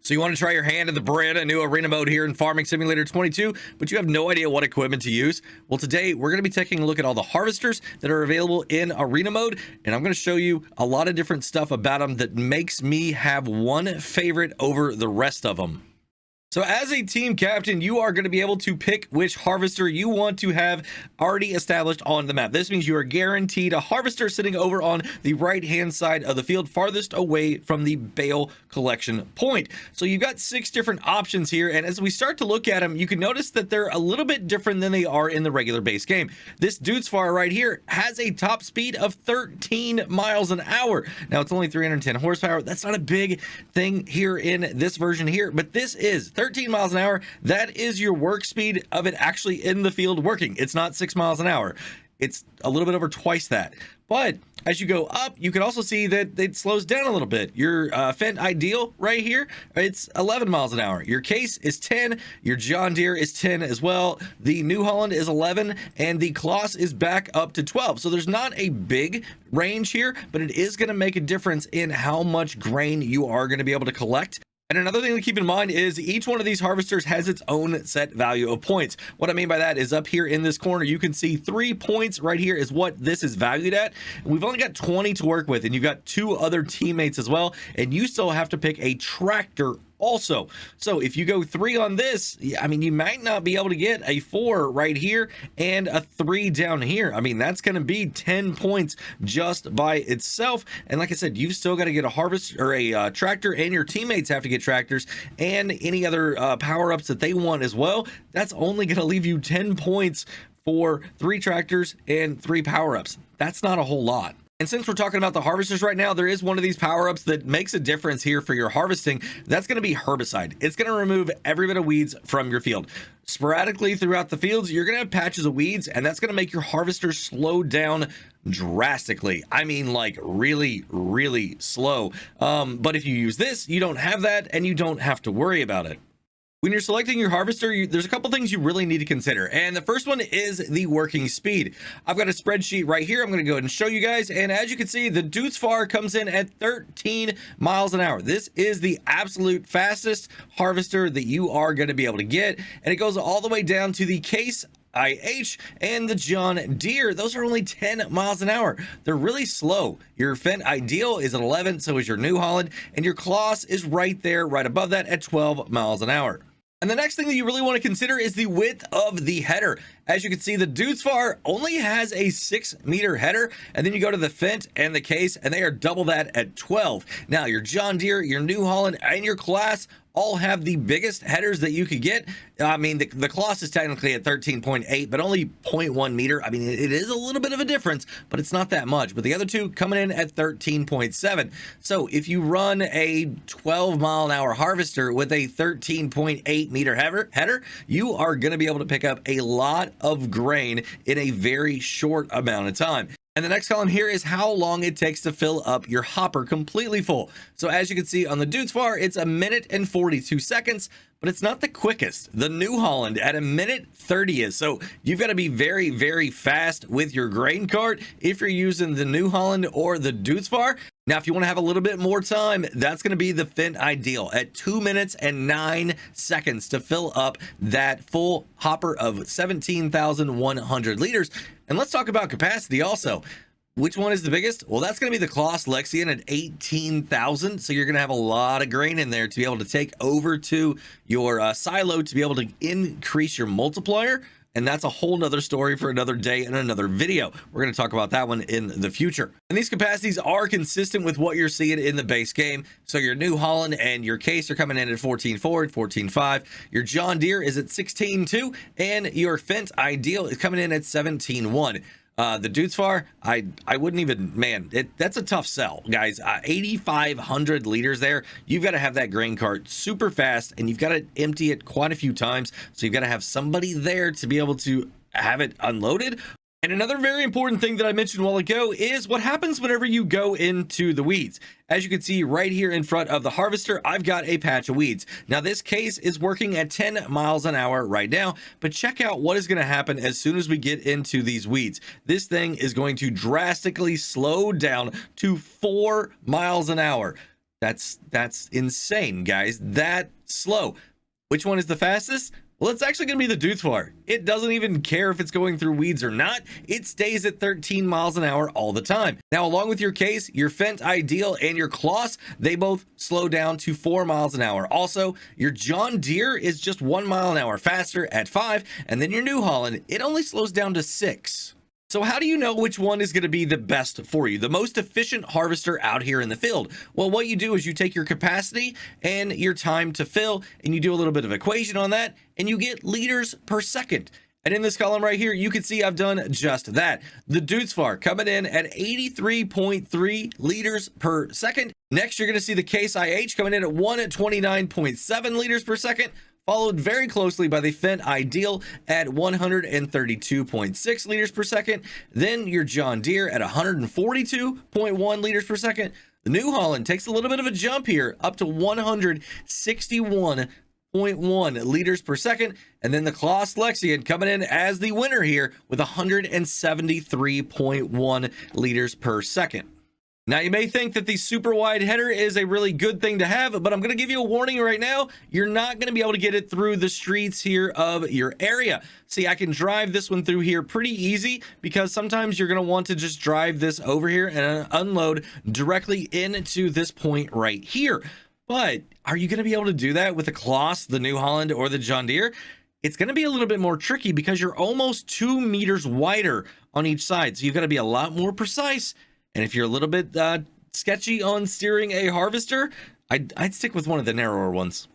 So you want to try your hand at the brand new arena mode here in Farming Simulator 22, but you have no idea what equipment to use? Well, today we're going to be taking a look at all the harvesters that are available in arena mode, and I'm going to show you a lot of different stuff about them that makes me have one favorite over the rest of them. So as a team captain, you are going to be able to pick which harvester you want to have already established on the map. This means you are guaranteed a harvester sitting over on the right hand side of the field, farthest away from the bale collection point. So you've got 6 different options here, and as we start to look at them, you can notice that they're a little bit different than they are in the regular base game. This Dudesfar right here has a top speed of 13 miles an hour. Now it's only 310 horsepower. That's not a big thing here in this version here, but this is 13 miles an hour. That is your work speed of it actually in the field working. It's not 6 miles an hour. It's a little bit over twice that. But as you go up, you can also see that it slows down a little bit. Your Fendt Ideal right here, it's 11 miles an hour. Your Case is 10. Your John Deere is 10 as well. The New Holland is 11, and the Kloss is back up to 12. So there's not a big range here, but it is going to make a difference in how much grain you are going to be able to collect. And another thing to keep in mind is each one of these harvesters has its own set value of points. What I mean by that is up here in this corner, you can see 3 points right here is what this is valued at. We've only got 20 to work with, and you've got 2 other teammates as well, and you still have to pick a tractor also. So if you go 3 on this, I mean, you might not be able to get a 4 right here and a 3 down here. I mean, that's going to be 10 points just by itself. And like I said, you've still got to get a harvest or a tractor, and your teammates have to get tractors and any other power-ups that they want as well. That's only going to leave you 10 points for 3 tractors and 3 power-ups. That's not a whole lot. And since we're talking about the harvesters right now, there is one of these power-ups that makes a difference here for your harvesting. That's going to be herbicide. It's going to remove every bit of weeds from your field. Sporadically throughout the fields, you're going to have patches of weeds, and that's going to make your harvester slow down drastically. I mean, like really, really slow. But if you use this, you don't have that, and you don't have to worry about it. When you're selecting your harvester, there's a couple things you really need to consider. And the first one is the working speed. I've got a spreadsheet right here. I'm going to go ahead and show you guys. And as you can see, the Dudesfar comes in at 13 miles an hour. This is the absolute fastest harvester that you are going to be able to get. And it goes all the way down to the Case IH and the John Deere. Those are only 10 miles an hour. They're really slow. Your Fendt Ideal is at 11, so is your New Holland, and your Kloss is right there, right above that at 12 miles an hour. And the next thing that you really want to consider is the width of the header. As you can see, the Dudesfar only has a 6-meter header, and then you go to the Fendt and the Case, and they are double that at 12. Now, your John Deere, your New Holland, and your Kloss all have the biggest headers that you could get. I mean, the Kloss is technically at 13.8, but only 0.1 meter. I mean, it is a little bit of a difference, but it's not that much. But the other two coming in at 13.7. So if you run a 12-mile-an-hour harvester with a 13.8 meter header, you are going to be able to pick up a lot of grain in a very short amount of time. And the next column here is how long it takes to fill up your hopper completely full. So as you can see on the Dudesfar, it's 1 minute and 42 seconds, but it's not the quickest. The New Holland at 1 minute 30 is. So you've got to be very, very fast with your grain cart if you're using the New Holland or the Dudesfar. Now, if you want to have a little bit more time, that's going to be the Fendt Ideal at 2 minutes and 9 seconds to fill up that full hopper of 17,100 liters. And let's talk about capacity also. Which one is the biggest? Well, that's going to be the Kloss Lexion at 18,000. So you're going to have a lot of grain in there to be able to take over to your silo to be able to increase your multiplier. And that's a whole nother story for another day and another video. We're going to talk about that one in the future. And these capacities are consistent with what you're seeing in the base game. So your New Holland and your Case are coming in at 14.4 and 14.5. Your John Deere is at 16.2, and your Fendt Ideal is coming in at 17.1. The Dudesfar, I wouldn't even, man, that's a tough sell, guys. 8,500 liters there. You've got to have that grain cart super fast, and you've got to empty it quite a few times. So you've got to have somebody there to be able to have it unloaded. And another very important thing that I mentioned a while ago is what happens whenever you go into the weeds. As you can see right here in front of the harvester, I've got a patch of weeds. Now this Case is working at 10 miles an hour right now, but check out what is going to happen as soon as we get into these weeds. This thing is going to drastically slow down to 4 miles an hour. That's insane, guys. That slow. Which one is the fastest? Well, it's actually going to be the Duthvar. It doesn't even care if it's going through weeds or not. It stays at 13 miles an hour all the time. Now, along with your Case, your Fendt Ideal, and your Kloss, they both slow down to 4 miles an hour. Also, your John Deere is just 1 mile an hour faster at 5, and then your New Holland, it only slows down to 6. So how do you know which one is going to be the best for you, the most efficient harvester out here in the field? Well, what you do is you take your capacity and your time to fill, and you do a little bit of equation on that, and you get liters per second. And in this column right here, you can see I've done just that. The Duthvar coming in at 83.3 liters per second. Next, you're going to see the Case IH coming in at 129.7 liters per second, followed very closely by the Fendt Ideal at 132.6 liters per second. Then your John Deere at 142.1 liters per second. The New Holland takes a little bit of a jump here, up to 161.1 liters per second. And then the Kloss Lexion coming in as the winner here with 173.1 liters per second. Now, you may think that the super wide header is a really good thing to have, but I'm going to give you a warning right now. You're not going to be able to get it through the streets here of your area. See, I can drive this one through here pretty easy because sometimes you're going to want to just drive this over here and unload directly into this point right here. But are you going to be able to do that with the Kloss, the New Holland, or the John Deere? It's going to be a little bit more tricky because you're almost 2 meters wider on each side. So you've got to be a lot more precise. And if you're a little bit sketchy on steering a harvester, I'd stick with one of the narrower ones.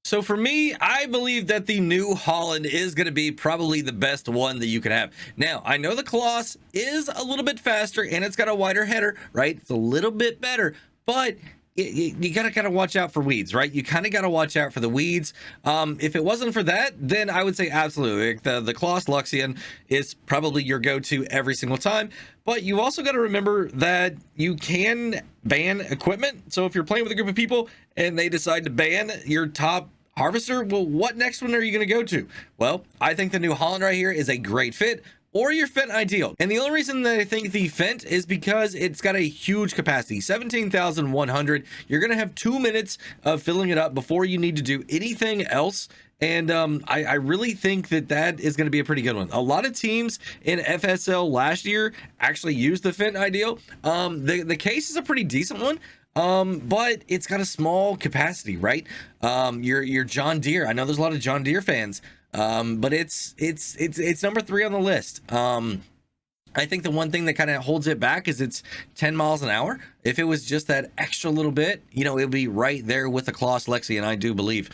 So for me, I believe that the New Holland is going to be probably the best one that you can have. Now, I know the Kloss is a little bit faster and it's got a wider header, right? It's a little bit better, but you gotta watch out for weeds, right? You kind of gotta watch out for the weeds. If it wasn't for that, then I would say absolutely the Kloss Lexion is probably your go-to every single time. But you also got to remember that you can ban equipment. So if you're playing with a group of people and they decide to ban your top harvester, well, what next one are you going to go to? Well, I think the New Holland right here is a great fit, or your Fendt Ideal. And the only reason that I think the Fendt is because it's got a huge capacity, 17,100. You're going to have 2 minutes of filling it up before you need to do anything else. And I really think that that is going to be a pretty good one. A lot of teams in FSL last year actually used the Fendt Ideal. The Case is a pretty decent one. But it's got a small capacity, right? Your John Deere. I know there's a lot of John Deere fans. But it's number 3 on the list. I think the one thing that kind of holds it back is it's 10 miles an hour. If it was just that extra little bit, you know, it'd be right there with the Kloss Lexion, I do believe.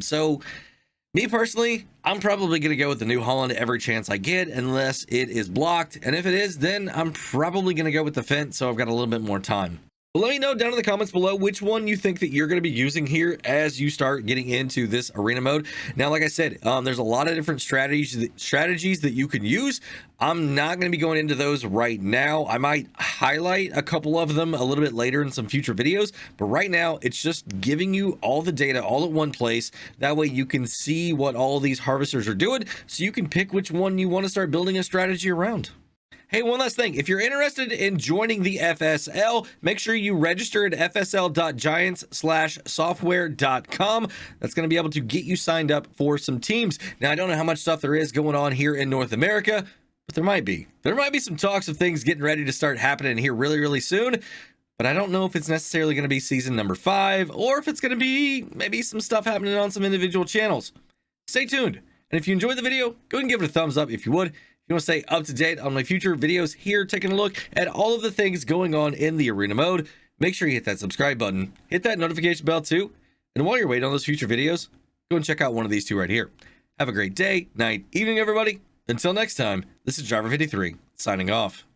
So me personally, I'm probably going to go with the New Holland every chance I get, unless it is blocked. And if it is, then I'm probably going to go with the Fendt, so I've got a little bit more time. But let me know down in the comments below which one you think that you're going to be using here as you start getting into this arena mode. Now, like I said, there's a lot of different strategies that you can use. I'm not going to be going into those right now. I might highlight a couple of them a little bit later in some future videos, but right now it's just giving you all the data all at one place. That way you can see what all these harvesters are doing, so you can pick which one you want to start building a strategy around. Hey, one last thing. If you're interested in joining the FSL, make sure you register at fsl.giants/software.com. That's going to be able to get you signed up for some teams. Now, I don't know how much stuff there is going on here in North America, but there might be. There might be some talks of things getting ready to start happening here really, really soon. But I don't know if it's necessarily going to be season number 5 or if it's going to be maybe some stuff happening on some individual channels. Stay tuned. And if you enjoyed the video, go ahead and give it a thumbs up if you would. If you want to stay up to date on my future videos here, taking a look at all of the things going on in the arena mode, make sure you hit that subscribe button, hit that notification bell too. And while you're waiting on those future videos, go and check out one of these two right here. Have a great day, night, evening, everybody. Until next time, this is Driver53 signing off.